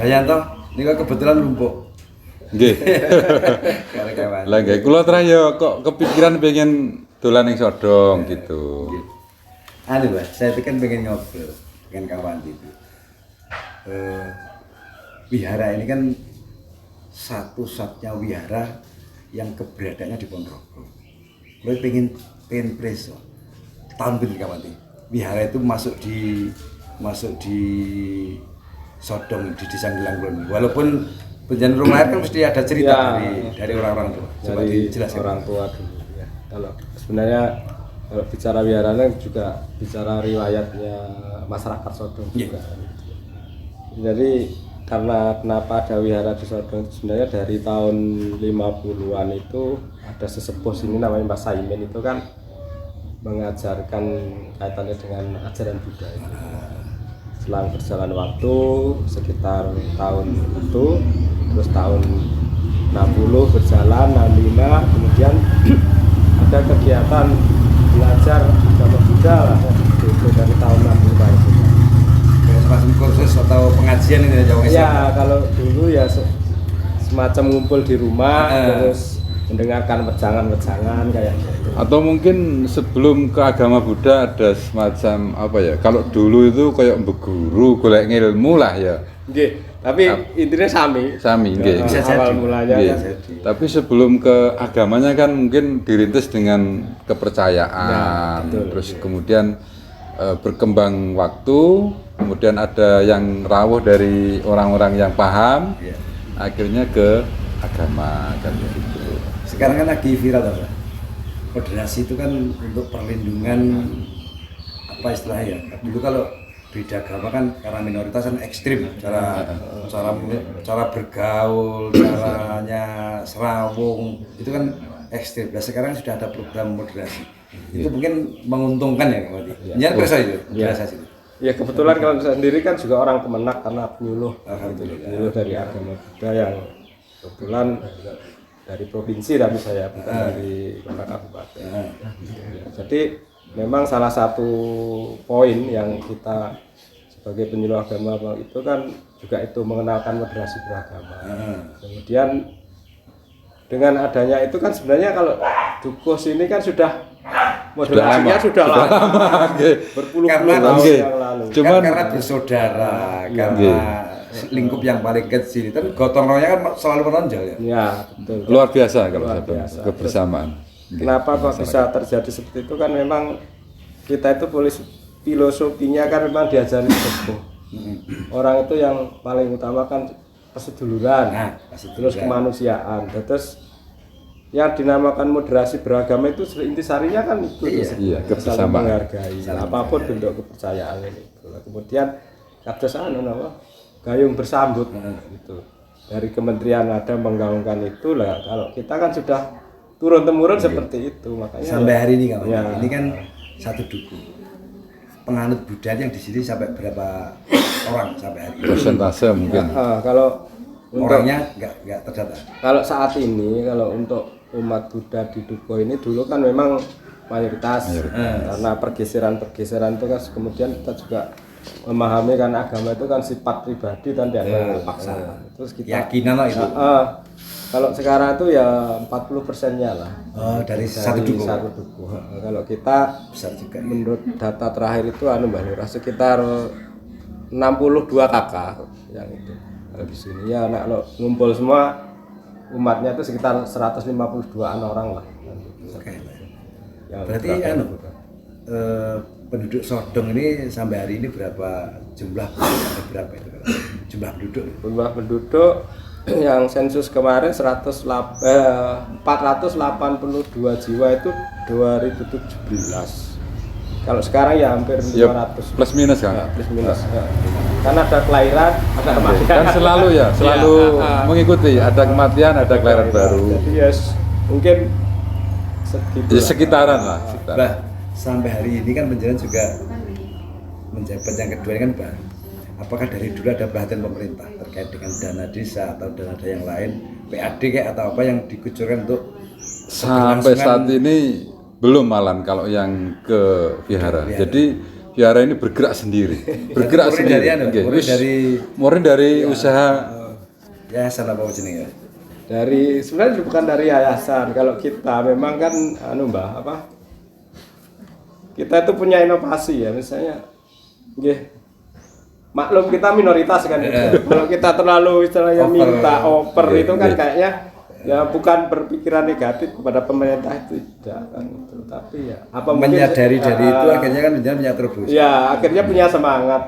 Yanto, ini kok kebetulan lumpuk. Nggih. Kawan-kawan. Lah nggih kula terus ya kok kepikiran pengen dolan ning Sodong gitu. Anu Mas, saya itu kan pengen ngobrol dengan kawan gitu. Wihara ini kan satu-satunya wihara yang keberadaannya di Ponorogo. Gue pengen preso tampil kawan ini. Wihara itu masuk di Sodong di Desa Gelangkulon. Walaupun penjelasan rumah air kan mesti ada cerita dari orang-orang tua. Coba dijelaskan. Orang tua dulu ya. Kalau sebenarnya kalau bicara wiharanya juga bicara riwayatnya masyarakat Sodong juga. Jadi karena kenapa ada wihara di Sodong sebenarnya dari tahun 50-an itu ada sesepuh sini namanya Mas Saimin itu kan mengajarkan kaitannya dengan ajaran Buddha itu. Selang berjalan waktu sekitar tahun itu terus tahun 60 berjalan 65 kemudian ada kegiatan belajar agama Buddha lah itu dari tahun 65 itu. Semacam kursus atau pengajian ini ya? Ya kalau dulu ya semacam ngumpul di rumah terus mendengarkan wejangan-wejangan kayak gitu. Atau mungkin sebelum ke agama Buddha ada semacam apa ya? Kalau dulu itu kayak berguru, golek ilmu lah ya. Nggih, tapi intinya sami nggih. Bisa awal jadi. mulanya Nggih. kan. Tapi sebelum ke agamanya kan mungkin dirintis dengan kepercayaan. Ya, betul. Terus kemudian berkembang waktu, kemudian ada yang rawuh dari orang-orang yang paham. Iya. Akhirnya ke agama kan gitu. Sekarang kan lagi viral apa? Moderasi itu kan untuk perlindungan apa istilahnya ya? Dulu kalau beda agama kan karena minoritas kan ekstrim cara bergaul, caranya serawung itu kan ekstrim. Nah, sekarang sudah ada program moderasi. Itu mungkin menguntungkan ya Pak. Ya, perso itu. Moderasi itu. Ya kebetulan kalau saya sendiri kan juga orang Kemenak karena penyuluh Alhamdulillah. dari agama Buddha yang kebetulan dari provinsi tapi saya bukan dari kota kabupaten. Ya, jadi memang salah satu poin yang kita sebagai penyuluh agama itu kan juga itu mengenalkan moderasi beragama. Kemudian dengan adanya itu kan sebenarnya kalau Dukus ini kan sudah moderasinya sudah lama. Berpuluh-puluh tahun yang lalu. Cuman karena bersaudara, karena lingkup yang paling kecil itu gotong royongnya kan selalu menonjol ya. Ya, betul. luar biasa kalau Luar saya bilang, biasa. kebersamaan. Kenapa kok bisa terjadi seperti itu kan memang kita itu filosofinya kan memang diajari sepuh. Orang itu yang paling utama kan perseduluran, terus kemanusiaan, terus yang dinamakan moderasi beragama itu intisarinya kan itu Iya, saling kebersamaan. menghargai apapun bentuk kepercayaan ini. Kemudian kados gayung bersambut gitu. Dari kementerian ada menggaungkan itu lah. Kalau kita kan sudah turun temurun seperti itu makanya Sampai hari ini kawan. Ya. Ini kan satu duku. Penganut Buddha yang di sini sampai berapa orang sampai hari ini? Persentase mungkin. kalau untuk Orangnya nggak terdata. kalau saat ini kalau untuk umat Buddha di Dukuh ini dulu kan memang mayoritas. Karena pergeseran itu kan kemudian kita juga memahami kan agama itu kan sifat pribadi dan tidak paksa. Terus kita Keyakinan lah itu. Kalau sekarang itu ya 40%-nya lah. Dari satu duku. Satu dukuh. Kalau kita Besar juga. menurut data terakhir itu Mbak Lurah sekitar 62 kakak yang itu. Kalau di sini ya kalau ngumpul semua umatnya itu sekitar 152-an orang lah. Oke. Yang Berarti beragama. penduduk Sodong ini sampai hari ini berapa jumlah? Ada berapa itu? Jumlah penduduk? Jumlah penduduk yang sensus kemarin 482 jiwa itu 2017. Kalau sekarang ya hampir 500. Plus minus kan. Plus minus. Karena ada kelahiran, ada kematian. Kan selalu mengikuti, ada kematian, ada kelahiran baru. Jadi ya mungkin segitu. Ya, sekitaran lah. Bah, sampai hari ini kan penjalan juga menjabat yang kedua ini kan baru. Apakah dari dulu ada perhatian pemerintah terkait dengan dana desa atau dana yang lain, PAD kayak atau apa yang dikucurkan untuk Sampai saat ini belum malam kalau yang ke vihara. Jadi wihara ini bergerak sendiri. Bergerak Murni sendiri. dari anu, Nggih, murni wis dari- murni dari usaha Yayasan apa jenenge? Dari sebenarnya bukan dari yayasan. Kalau kita memang kan Mbah, apa? Kita itu punya inovasi ya, misalnya nggih. Maklum kita minoritas kan. Kalau kita terlalu istilahnya minta oper itu kan kayaknya ya bukan berpikiran negatif kepada pemerintah itu tidak kan itu, tapi ya apa Menyadari mungkin, dari itu akhirnya kan menjadi punya terobosan. ya akhirnya punya semangat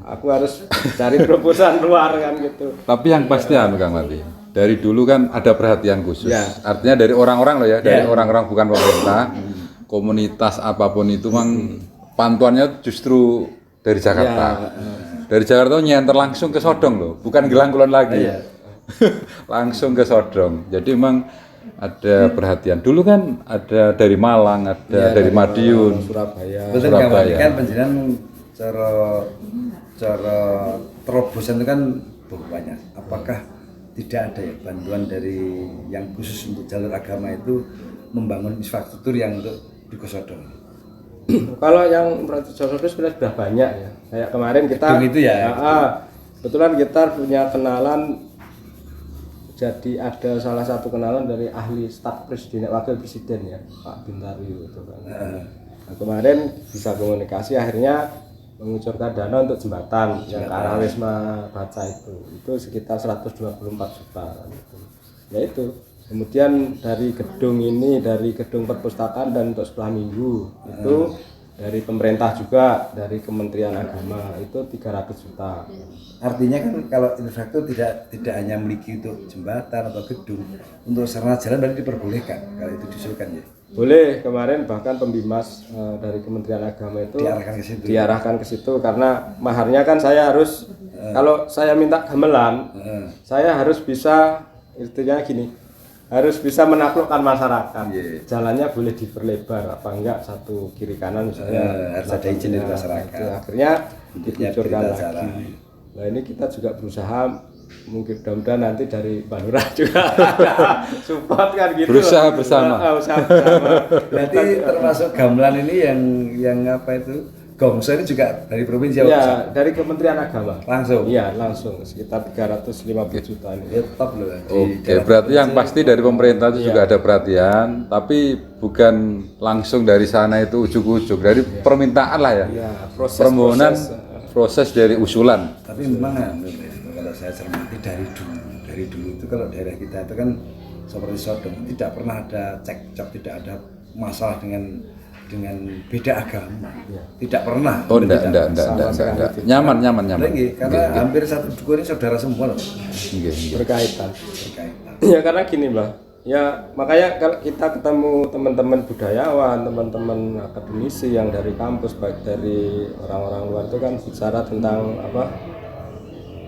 aku harus cari terobosan luar kan gitu. tapi yang pasti Kang Mati. Dari dulu kan ada perhatian khusus. Ya. Artinya dari orang-orang loh ya, dari orang-orang bukan pemerintah, komunitas apapun itu mang pantuannya justru dari Jakarta. Dari Jakarta nyanter langsung ke Sodong loh, bukan Gelang Kulon lagi. Langsung ke Sodong. Jadi memang ada perhatian. Dulu kan ada dari Malang, ada dari Madiun, Surabaya. Betul Surabaya. kan penjenengan cara terobosan itu kan banyak. Apakah tidak ada ya bantuan dari yang khusus untuk jalur agama itu membangun infrastruktur yang untuk di Sodong? Kalau yang infrastruktur sebenarnya sudah banyak ya. Kayak kemarin kita Gedung itu ya? Kebetulan kita punya kenalan. Jadi ada salah satu kenalan dari ahli staf presiden, wakil presiden ya, Pak Bintari itu kan. Nah, kemarin bisa komunikasi akhirnya mengucurkan dana untuk jembatan yang ke arah Wisma Baca itu sekitar 124 juta gitu. Ya itu. Kemudian dari gedung ini, dari gedung perpustakaan dan untuk sekolah minggu itu dari pemerintah juga, dari Kementerian Agama itu 300 juta. Artinya kan kalau infrastruktur tidak hanya memiliki untuk jembatan atau gedung, untuk sarana jalan berarti diperbolehkan kalau itu diusulkan ya. Boleh, kemarin bahkan pembimas dari Kementerian Agama itu diarahkan ke situ karena maharnya kan saya harus kalau saya minta gamelan, saya harus bisa intinya gini, harus bisa menaklukkan masyarakat. Jalannya boleh diperlebar apa enggak satu kiri kanan misalnya harus ada izin dari masyarakat. Itu akhirnya dikucurkan berita acara. lagi. Nah ini kita juga berusaha mungkin mudah-mudahan nanti dari Pak Lurah juga support kan gitu. Berusaha bersama. Usaha bersama. Berarti termasuk gamelan ini yang apa itu? Gongso ini juga dari provinsi Ya, dari Kementerian Agama. Langsung. Iya, langsung sekitar 350 juta ini. Ya top loh. Oke, berarti yang pasti dari pemerintah itu juga ada perhatian, tapi bukan langsung dari sana itu ujuk-ujuk, dari permintaan lah ya. Ya, Permohonan proses dari usulan. Tapi memang kalau saya cermati dari dulu itu kalau daerah kita itu kan seperti Sodong tidak pernah ada cekcok, tidak ada masalah dengan beda agama. Tidak pernah. Oh enggak. Nyaman. Lagi, karena hampir satu dukun ini saudara semua loh. Nggih. berkaitan. Ya karena gini, Mbak. Ya, makanya kalau kita ketemu teman-teman budayawan, teman-teman akademisi yang dari kampus, baik dari orang-orang luar itu kan bicara tentang apa?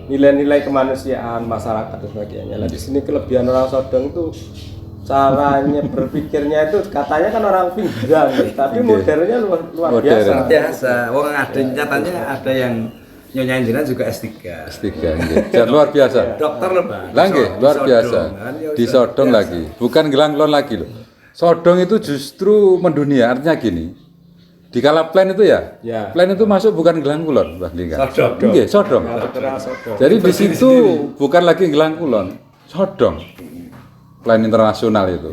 Nilai-nilai kemanusiaan masyarakat dan sebagainya. Nah, di sini kelebihan orang Sodong itu caranya berpikirnya itu katanya kan orang pinggiran, tapi modernnya luar biasa. Biasa. Wong ada nyatanya ada yang nyonya Anjina juga S3. nggih. Dan luar biasa. Dokter loh, Pak. Lah nggih, luar biasa. Di Sodong Sodong lagi, bukan Gelang Kulon lagi loh. Sodong itu justru mendunia, artinya gini. Di kala plan itu ya, plan itu masuk bukan Gelang Kulon, Mbah Lingga. Sodong. Nggih, Sodong. Sodong. Jadi di situ bukan lagi Gelang Kulon, Sodong. Plan internasional itu.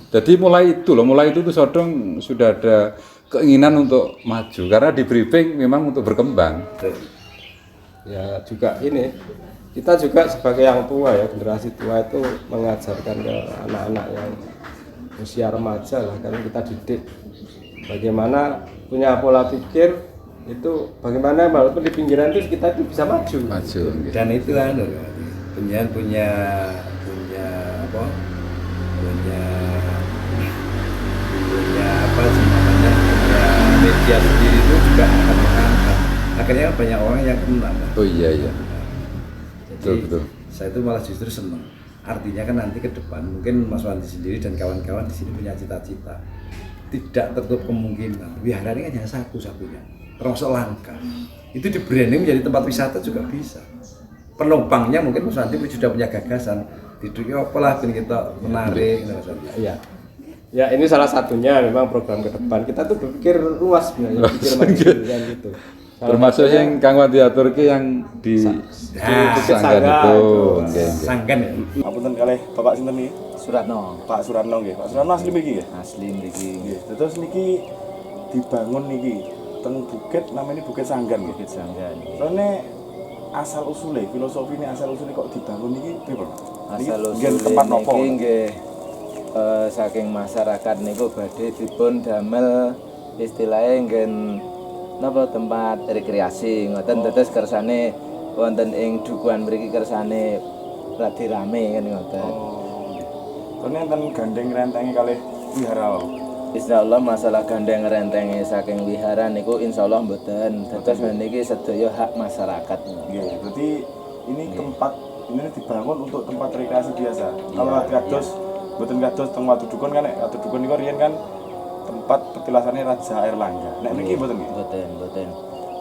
Jadi mulai itu tuh Sodong sudah ada keinginan untuk maju karena di briefing memang untuk berkembang. Ya juga ini kita juga sebagai yang tua ya, generasi tua itu mengajarkan ke anak-anak yang usia remaja lah, karena kita didik bagaimana punya pola pikir itu, bagaimana walaupun di pinggiran itu kita itu bisa maju. Dan itu kan punya apa? Punya apa sih namanya? Punya media sendiri itu juga akan mengangkat. Akhirnya banyak orang yang kenal. Oh iya. Jadi Betul. saya itu malah justru senang. Artinya kan nanti ke depan mungkin Mas Wandi sendiri dan kawan-kawan di sini punya cita-cita. Tidak tertutup kemungkinan. Wihara ini kan hanya satu-satunya. Termasuk langka. Itu di branding menjadi tempat wisata juga bisa. Penumpangnya mungkin Mas Wandi sudah punya gagasan. Duduknya apalah kita menarik. Iya. Ya ini salah satunya memang program ke depan kita tuh berpikir luas sebenarnya, pikir maju kan gitu. Termasuk yang Kang Wati atur ki yang di Sanggan itu. Nggih. Sangkan ya. Apunten kalih Bapak sinten niki? Suratno Pak Suratno nggih. Pak Suratno asli mriki nggih? asli mriki Nggih. Terus niki dibangun niki teng bukit namanya Bukit Sanggan nggih. Bukit Sanggan. Soalnya asal usule, filosofi ini asal usule kok dibangun niki pripun? Asal Nggih usul tempat nopo? niki nggih saking masyarakat niku badhe dipun damel istilahnya nggen napa tempat rekreasi ngoten dados kersane wonten ing dukuhan mriki kersane radi rame kan ngoten. Soalnya enten gandeng rentenge kalih wihara wau. Insyaallah masalah gandeng rentenge saking wihara niku insyaallah mboten. Dados niki sedaya hak masyarakat. Nggih. Berarti ini tempat ini dibangun untuk tempat rekreasi biasa. Kalau kados mboten kados teng Watu Dukun kan nek Watu Dukun niku riyen kan tempat petilasannya Raja Airlangga. Nek niki mboten nggih. Mboten.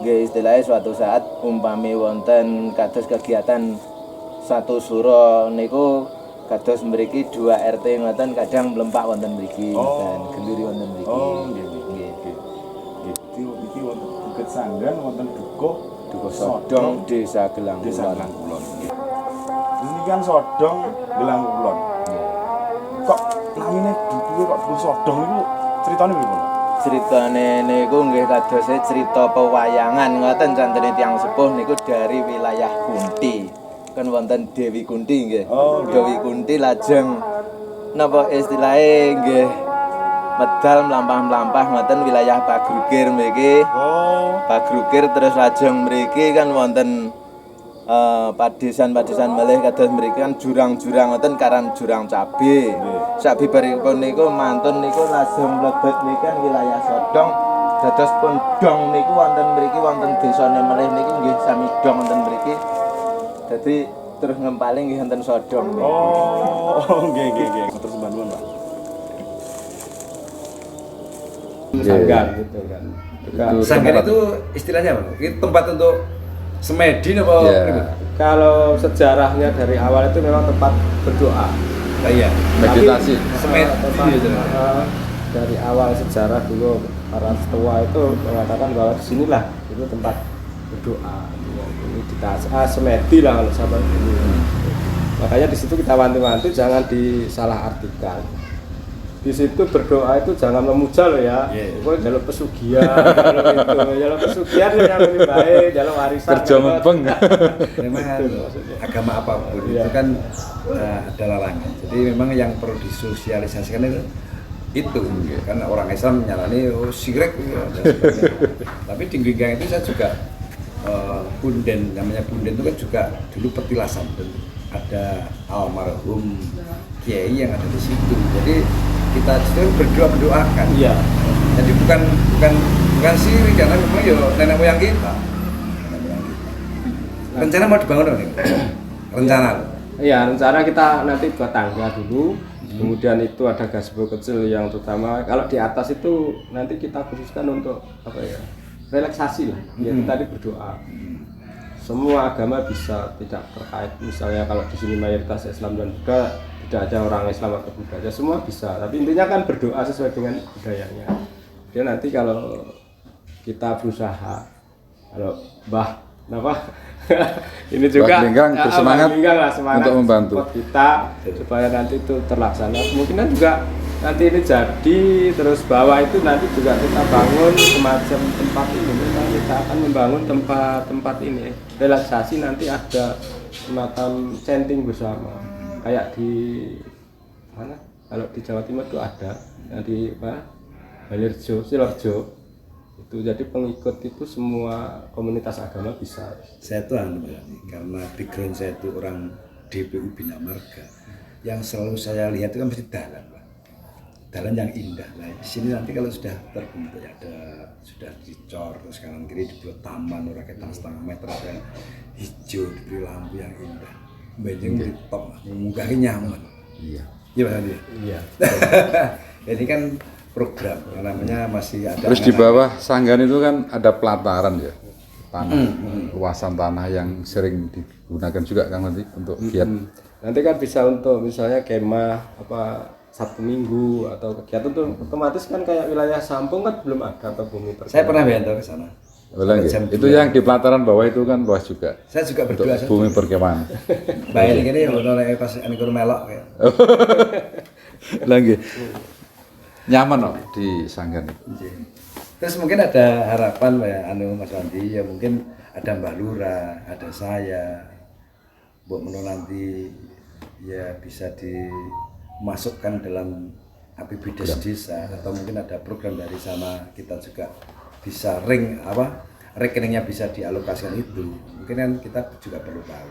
Nggih istilahnya suatu saat umpami wonten kados kegiatan satu suro niku kados mriki 2 RT ngoten kadang mlempak wonten mriki ngoten, genduri wonten mriki. Oh, nggih nggih. Nggih. Iki wonten Bukit Sanggan wonten Dukuh Sodong Desa Gelang Desa Kulon. Gelang Kulon. Nggih. Ini kan Sodong Gelang Kulon. Kok namine dukuhe kok Dukuh Sodong niku ceritane pripun? Critane niku nggih kados cerita pewayangan ngoten cantene tiyang sepuh niku dari wilayah Kunti. Kan wonten Dewi Kunti nggih. Oh, nggih. Dewi Kunti lajeng napa istilahnya nggih medal mlampah-mlampah ngoten wilayah Pagrugir mriki. Oh, Pagrugir terus lajeng mriki kan wonten padesan-padesan malih kados mriki kan jurang-jurang ngoten karan jurang cabe. Sabibaripun niku mantun niku lajeng mlebet niki kan wilayah Sodong. Dados pun dong niku wonten mriki wonten desane malih niki nggih sami dong wonten mriki. Dadi terus ngempaling nggih wonten Sodong niki. oh, nggih. Terus bantuan, Pak. Sanggan gitu kan. Itu Sangkan tempat- itu istilahnya apa? Itu tempat untuk semedi apa? Ya. pripun? Kalau sejarahnya dari awal itu memang tempat berdoa. Ah, iya. meditasi. Semedi itu. Dari awal sejarah dulu para setua itu mengatakan bahwa disinilah itu tempat berdoa. Ini kita semedi lah kalau sama dulu. Makanya di situ kita wanti-wanti jangan disalahartikan. Di situ berdoa itu jangan memuja loh ya. Pokoknya jalur pesugihan, jalur pesugihan yang lebih baik, jalur warisan. Kerja mempeng. Memang agama apapun Iya. itu kan ada larangan. Jadi memang yang perlu disosialisasikan itu karena orang Islam menyalani syirik dan sebagainya. Tapi di Ginggang itu saya juga punden, namanya punden itu kan juga dulu petilasan dan ada almarhum kiai yang ada di situ. Jadi kita justru berdoakan. Iya. Jadi bukan syirik karena memang ya nenek moyang kita. Rencana mau dibangun apa nih? Rencana. Iya, rencana kita nanti buat tangga dulu. Kemudian itu ada gazebo kecil yang terutama kalau di atas itu nanti kita khususkan untuk apa ya? Relaksasi lah. Yaitu tadi berdoa. Semua agama bisa, tidak terkait misalnya kalau di sini mayoritas Islam dan Buddha, tidak ada orang Islam atau Buddha, ya semua bisa. Tapi intinya kan berdoa sesuai dengan budayanya. Dia nanti kalau kita berusaha, kalau ini juga Mbah Linggang bersemangat Mbah Linggang lah, semangat untuk membantu. support kita supaya nanti itu terlaksana. Kemungkinan juga nanti ini jadi terus bawah itu nanti juga kita bangun semacam tempat ini. Kita akan membangun tempat ini relaksasi, nanti ada semacam chanting bersama kayak di mana, kalau di Jawa Timur itu ada di Balirjo, Sidoarjo itu. Jadi pengikut itu semua komunitas agama bisa. Saya tuh karena background saya itu orang DPU Bina Marga, yang selalu saya lihat itu kan mesti dalan, Pak. Dalan yang indah. Nah, di sini nanti kalau sudah terbentuk sudah dicor, terus kanan kiri dibuat taman, rakyat setengah meter, ada hijau, diberi lampu yang indah. Benjing di top, munggahnya nyaman. Iya. Iya Pak Andi? Iya. Ini kan program, namanya masih ada. Terus di bawah Sanggan itu kan ada pelataran ya, tanah, luasan tanah yang sering digunakan juga kan nanti untuk giat. Nanti kan bisa untuk misalnya kemah Sabtu Minggu atau kegiatan tuh otomatis kan kayak wilayah Sampung kan belum ada atau bumi perkemahan. Saya pernah bianto ke sana. Ulang Jam itu 2. yang di pelataran bawah itu kan luas juga. Saya juga Untuk berdua. bumi perkemahan. Bayar ini oleh pas anikur melok kayak. Lagi. Nyaman kok di Sanggan. Terus mungkin ada harapan ya Mas Wandi, ya mungkin ada Mbak Lura, ada saya, Mbok Meno nanti ya bisa dimasukkan dalam APBDes desa atau mungkin ada program dari sana kita juga bisa rekeningnya bisa dialokasikan itu. Mungkin kan kita juga perlu tahu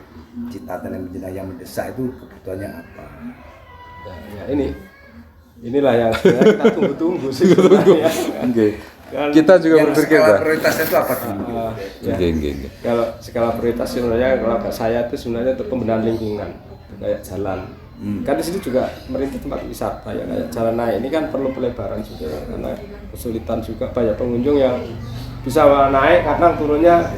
cita-cita yang mendesak itu kebutuhannya apa. Ya inilah yang sebenarnya kita tunggu-tunggu sih. Oke. Kita juga berpikir skala Pak. prioritasnya itu apa dulu? Oke. Kalau skala prioritas sebenarnya kalau saya itu sebenarnya untuk pembenahan lingkungan kayak jalan. Kan di sini juga merintah tempat wisata ya kayak jalan naik ini kan perlu pelebaran juga karena kesulitan juga banyak pengunjung yang bisa naik kadang turunnya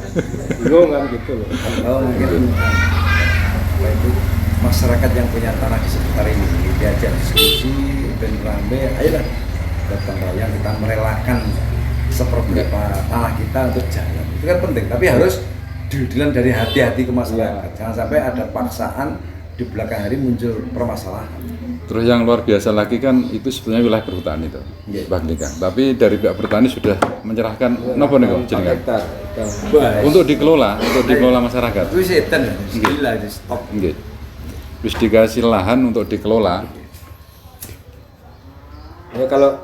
bingung kan gitu loh. Oh mungkin apa itu masyarakat yang punya tanah di sekitar ini diajak diskusi dan rame, ayolah gotong royong kita merelakan seperberapa tanah kita untuk jalan. Itu kan penting, tapi harus didilan dari hati-hati ke masyarakat. Jangan sampai ada paksaan di belakang hari muncul permasalahan. Terus yang luar biasa lagi kan itu sebenarnya wilayah perhutani itu, Bang Nikang. Tapi dari pihak perhutani sudah menyerahkan nopo nih kok jenengan untuk dikelola masyarakat. Itu setan, gila di stop. Nggih. Terus dikasih lahan untuk dikelola. Ya kalau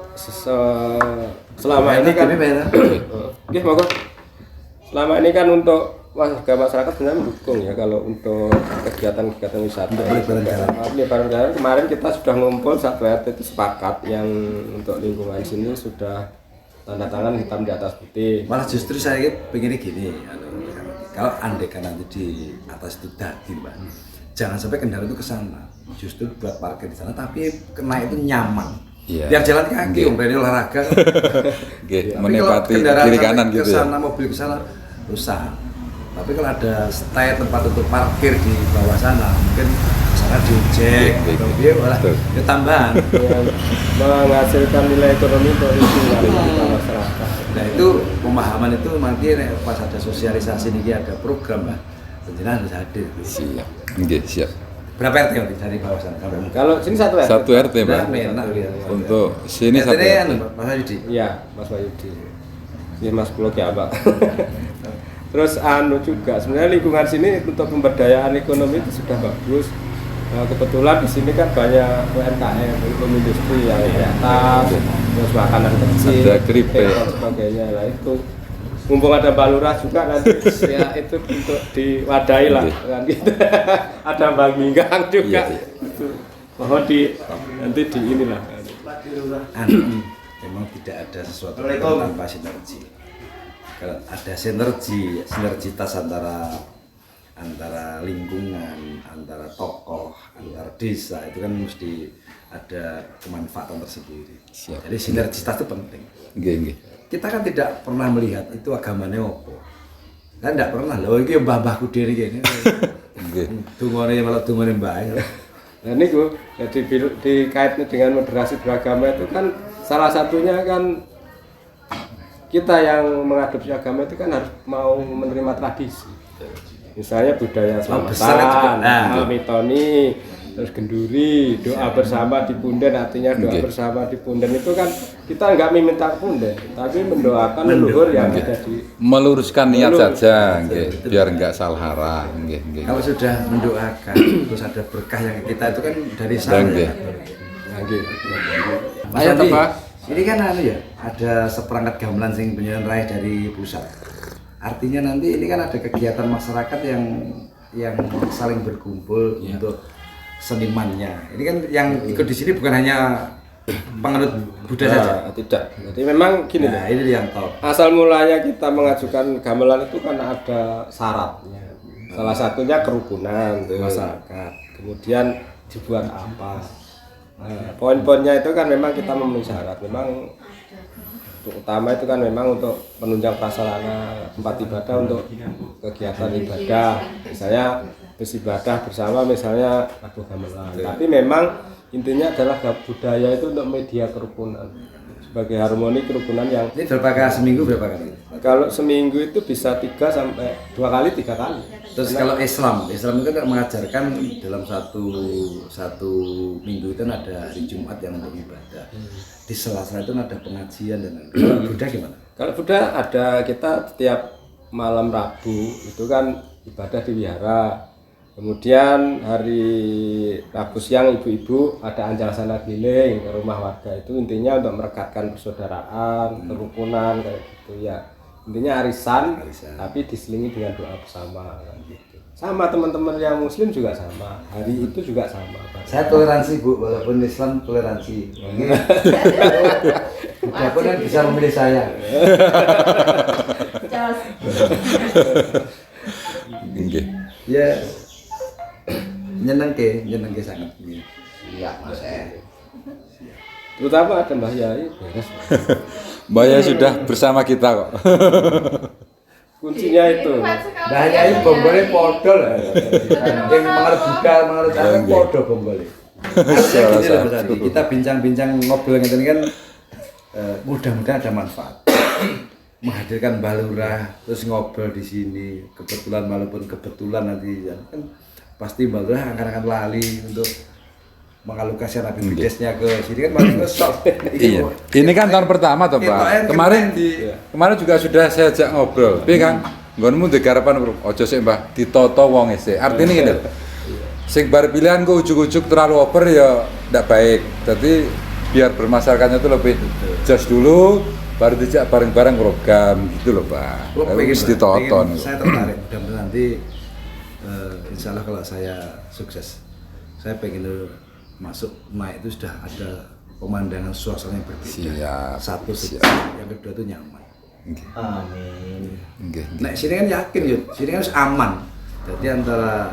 selama ini kan nggih monggo. Selama ini kan untuk warga masyarakat sebenarnya mendukung ya kalau untuk kegiatan-kegiatan wisata. Pelebaran jalan kemarin kita sudah ngumpul satu RT itu sepakat yang untuk lingkungan sini sudah tanda tangan hitam di atas putih. Malah justru saya pengennya gini, kalau andai kan nanti di atas itu dadi Mbak, jangan sampai kendaraan itu ke sana. Justru buat parkir di sana, tapi kena itu nyaman. Iya. Biar jalan kaki, berani olahraga. Oke, Tapi menepati kalau kendaraan kiri kanan sampai gitu ya. kesana, mobil ke sana rusak. Tapi kalau ada stay tempat untuk parkir di bawah sana, mungkin sana diojek, atau dia malah ya tambahan. Yang menghasilkan nilai ekonomi untuk lingkungan kita masyarakat. Nah itu pemahaman itu nanti pas ada sosialisasi nih ada program Mbak, tentunya harus hadir. Siap. Oke, siap. Berapa RT nanti dari bawah sana sampai mungkin? Kalau sini satu RT. Satu RT, Pak. Enak gitu. Untuk sini satu RT-nya RT. Mas Yudi. Iya, Mas Wahyudi. Ini Mas Pulau Kiabak. Terus juga sebenarnya lingkungan sini untuk pemberdayaan ekonomi itu sudah bagus. Nah, kebetulan di sini kan banyak UMKM, industri yang tas, terus makanan kecil, ada keripik dan sebagainya. Nah itu mumpung ada Mbak Lurah juga nanti ya itu untuk diwadahi lah kan gitu. Ada Mbak Minggang juga. Itu mohon nanti di inilah. Memang tidak ada sesuatu tanpa sinergi. Kalau ada sinergitas antara lingkungan, antara tokoh, antara desa itu kan mesti ada kemanfaatan tersendiri. Siap. Jadi sinergitas itu penting. Oke. Kita kan tidak pernah melihat itu agamanya apa. Kan tidak pernah loh, ini mbah-mbahku diri gini. Tungguannya malah tungguannya mbah. Nah ini gue jadi dikaitnya dengan moderasi beragama itu kan salah satunya kan kita yang mengadopsi agama itu kan harus mau menerima tradisi. Misalnya budaya Selamatan, mitoni, terus genduri, doa bersama di punden, artinya doa bersama di punden itu kan kita nggak meminta punden, tapi mendoakan leluhur yang ada di meluruskan niat saja, biar nggak salah arah. Kalau sudah mendoakan, terus ada berkah yang kita itu kan dari sana. Ayo Pak. Ini kan ada seperangkat gamelan sing penyanyi raih dari pusat. Artinya nanti ini kan ada kegiatan masyarakat yang saling berkumpul untuk senimannya. Ini kan yang ikut di sini bukan hanya penganut Buddha saja. Tidak. Jadi memang gini nah, ini yang top. Asal mulanya kita mengajukan gamelan itu kan ada syaratnya. Salah satunya kerukunan masyarakat. Kemudian dibuat apa? Nah, poin-poinnya itu kan memang kita memenuhi syarat. Memang utama itu kan memang untuk penunjang prasarana tempat ibadah untuk kegiatan ibadah. Misalnya beribadah bersama misalnya Abu Gamelan. Tapi memang intinya adalah budaya itu untuk media kerukunan, sebagai harmoni kerukunan yang Ini berapa kali seminggu berapa kali? kalau seminggu itu bisa 3 sampai 2 kali 3 kali. Terus kalau Islam itu kan mengajarkan dalam satu minggu itu ada hari Jumat yang untuk ibadah. Di sela-sela itu ada pengajian dan lain-lain. Kalau Buddha gimana? Kalau Buddha ada, kita setiap malam Rabu itu kan ibadah di wihara. Kemudian hari Rabu siang ibu-ibu ada anjal sana keliling ke rumah warga, itu intinya untuk merekatkan persaudaraan, kerukunan kayak gitu ya. Intinya arisan. Tapi diselingi dengan doa bersama kan gitu. Sama teman-teman yang muslim juga sama. Hari itu juga sama. Saya toleransi Bu, walaupun Islam toleransi. Buddha pun kan bisa memilih saya. Nggih. Ya nyenengke sangat. Iya Mas. Terutama ada Mbah Yai beres. Mbak ya sudah bersama kita kok. Kuncinya itu. Bahaya ini bonggolnya podo lah. Yang mengarut Buddha, mengarut apa podo bonggolnya. Artinya gini lah Mas Andi, kita bincang-bincang ngobrol ngeten kan mudah-mudahan ada manfaat. Menghadirkan Mbah Lurah terus ngobrol di sini, kebetulan walaupun kebetulan nanti ya, kan pasti Mbah Lurah akan lali untuk mengalokasi Nabi Bidesnya ke sini kan masih ngesok. Iya. Ini kan tahun pertama toh, Pak. Kemarin juga sudah saya ajak ngobrol. Piye Kang? Nggonmu ndek garapan ojo sik, Mbah, ditoto wong sik. Artinya ngene lho. Sing bar pilihan kok ujuk-ujuk terlalu over ya ndak baik. Jadi biar bermasyarakatnya itu lebih just dulu baru dijak bareng-bareng program gitu loh, Pak. Wis ditoto. Saya tertarik mudah-mudahan nanti insya Allah kalau saya sukses. Saya pengen masuk naik itu sudah ada pemandangan suasana yang berbeda. Siap. Satu siap. Yang kedua itu nyaman. Amin. Nggih. Nah sini kan yakin yuk, sini kan harus aman. Jadi antara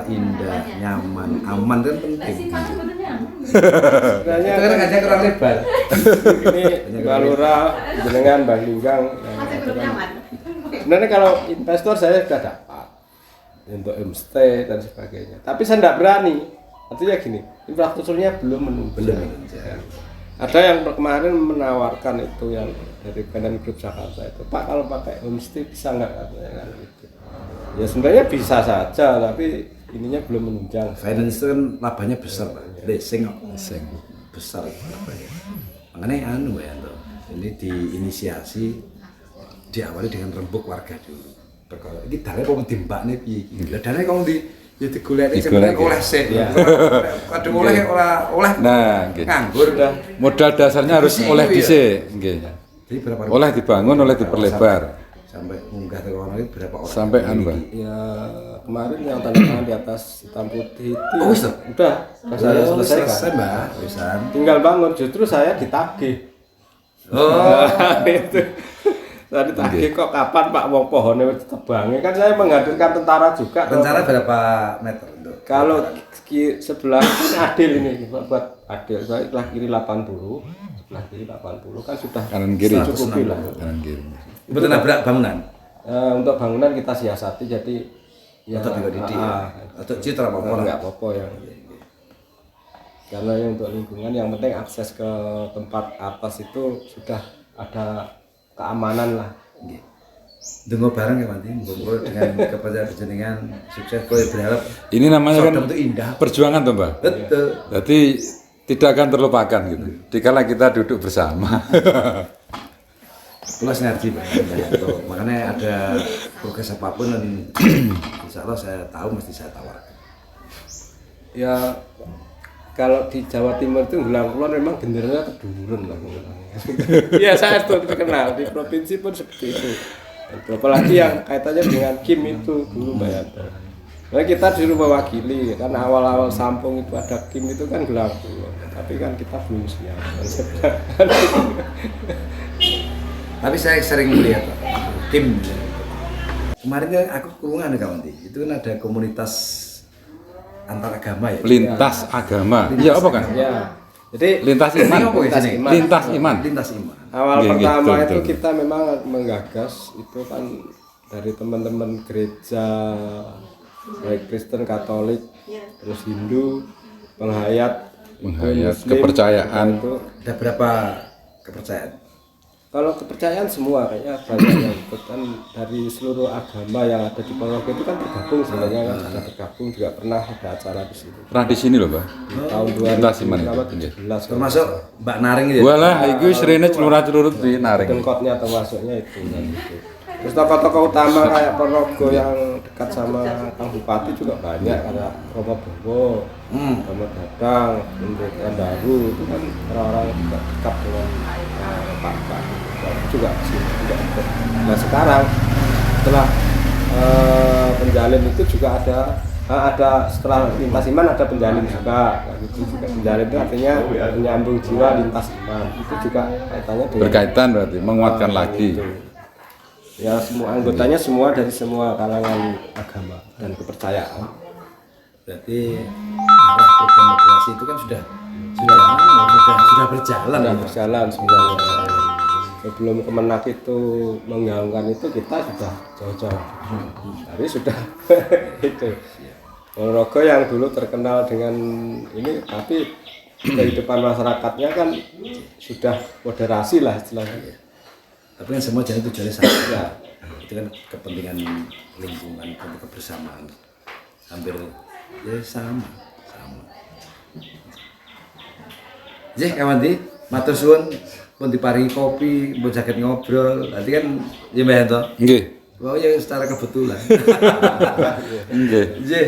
indah, nyaman, aman kan penting. Sebenarnya Itu kan aja kurang lebar. ini Mbak Lurah jenengan Mbak Linggang. Sebenarnya kalau investor saya sudah dapat untuk homestay dan sebagainya. Tapi saya tidak berani. Artinya gini, infrastrukturnya belum menunjang. Ada yang kemarin menawarkan itu yang dari Kementerian Grup Jakarta itu, Pak kalau pakai homestay bisa nggak katanya kan gitu. Ya sebenarnya bisa saja, tapi ininya belum menunjang. Finance itu kan labanya besar, Pak. Leasing besar labanya. Makanya ya toh. Ini diinisiasi diawali dengan rembuk warga dulu. Perkara iki dane kok dimbakne piye? Lah dane kok ya digoleki sebenarnya oleh sik. Kadung oleh oleh. Nah, nggih. Nganggur dah. Modal dasarnya harus oleh dhisik, nggih. Jadi berapa Oleh dibangun, oleh diperlebar. sampai munggah ke kono iki berapa orang? Sampai Mbak. Ya kemarin yang tanda tangan di atas hitam putih itu Oh, udah saya selesaikan. selesai, Mbak. Wisan. Tinggal bangun, justru saya ditagih. Oh, Itu. Saya ditagih kok kapan Pak wong pohonnya wis ditebangnya, kan saya menghadirkan tentara juga. rencana berapa meter untuk? Kalau sebelah ini adil ini buat adil, saya sebelah kiri 80, sebelah kiri 80 kan sudah Kanan kiri. cukupi lah. Kanan kiri. Betul nabrak bangunan. Untuk bangunan kita siasati jadi ya Atau juga didik. Atau citra apa-apa. enggak apa-apa yang karena yang untuk lingkungan yang penting akses ke tempat atas itu sudah ada keamanan lah. Nggih. Dengo bareng ya nanti, ngobrol dengan kepada jenengan sukses. Kowe berharap Ini namanya kan Sodom itu indah. perjuangan toh, Mbak. Betul. Jadi tidak akan terlupakan gitu. Dikala kita duduk bersama. Plus sinergi, Pak. Makanya ada progres apapun dan insya Allah saya tahu mesti saya tawarkan. Ya kalau di Jawa Timur itu Gelang Kulon memang gendernya kedurun lah. Iya saya itu terkenal di provinsi pun seperti itu. Apalagi yang kaitannya dengan Kim itu dulu Mbak Yanto. Nah, kita disuruh mewakili kan awal-awal Sampung itu ada Kim itu kan Gelang Kulon. Tapi kan kita belum siap. Tapi saya sering melihat Pak, Kim. Kemarin kan aku kurungan kawan itu kan ada komunitas antar agama ya. Lintas agama. Iya apa kan? Ya. Jadi Lintas iman. Lintas iman. Lintas iman. Lintas iman. Awal Nggih, nggih, pertama betul, itu betul. kita memang menggagas itu kan dari teman-teman gereja baik Kristen, Katolik, terus Hindu penghayat Muslim, kepercayaan. itu. Ada berapa kepercayaan? Kalau kepercayaan semua kayaknya banyak yang ikut kan dari seluruh agama yang ada di Ponorogo itu kan tergabung sebenarnya kan sudah tergabung juga pernah ada acara di situ Pernah di sini loh, Pak. di tahun Lintas di mana? 2017 Termasuk Mbak Naring gitu ya? Walah, iku serene celurah-celurut di naring. Dengkotnya termasuknya itu kan itu. Terus tokoh-tokoh utama kayak Ponorogo yang dekat sama Kang Bupati juga banyak kayak Romo Bowo, Romo Dadang, Pendeta Daru itu kan orang-orang yang juga dekat dengan Pak juga sini juga ikut. Nah sekarang setelah penjalin itu juga ada setelah lintas iman ada penjalin juga, kayak gitu juga penjalin itu artinya menyambung jiwa lintas iman itu juga kaitannya dengan Berkaitan berarti menguatkan lagi. Gitu. Ya semua anggotanya semua dari semua kalangan agama dan kepercayaan. Berarti arah program moderasi itu kan sudah berjalan. Sudah ya? berjalan sebenarnya. Sebelum Kemenak itu menggaungkan itu kita sudah jauh-jauh. Tapi sudah itu. Ponorogo yang dulu terkenal dengan ini, tapi kehidupan masyarakatnya kan sudah moderasi lah istilahnya. Tapi kan semua jadi tujuannya sama. Ya. Itu kan kepentingan lingkungan, kebersamaan. Hampir ya sama. Jeh, kawan di, matur suwun pun diparingi kopi, pun saged ngobrol. Nanti kan ya Mbah Yanto. Nggih. Wah ya secara kebetulan. Nggih. Jeh.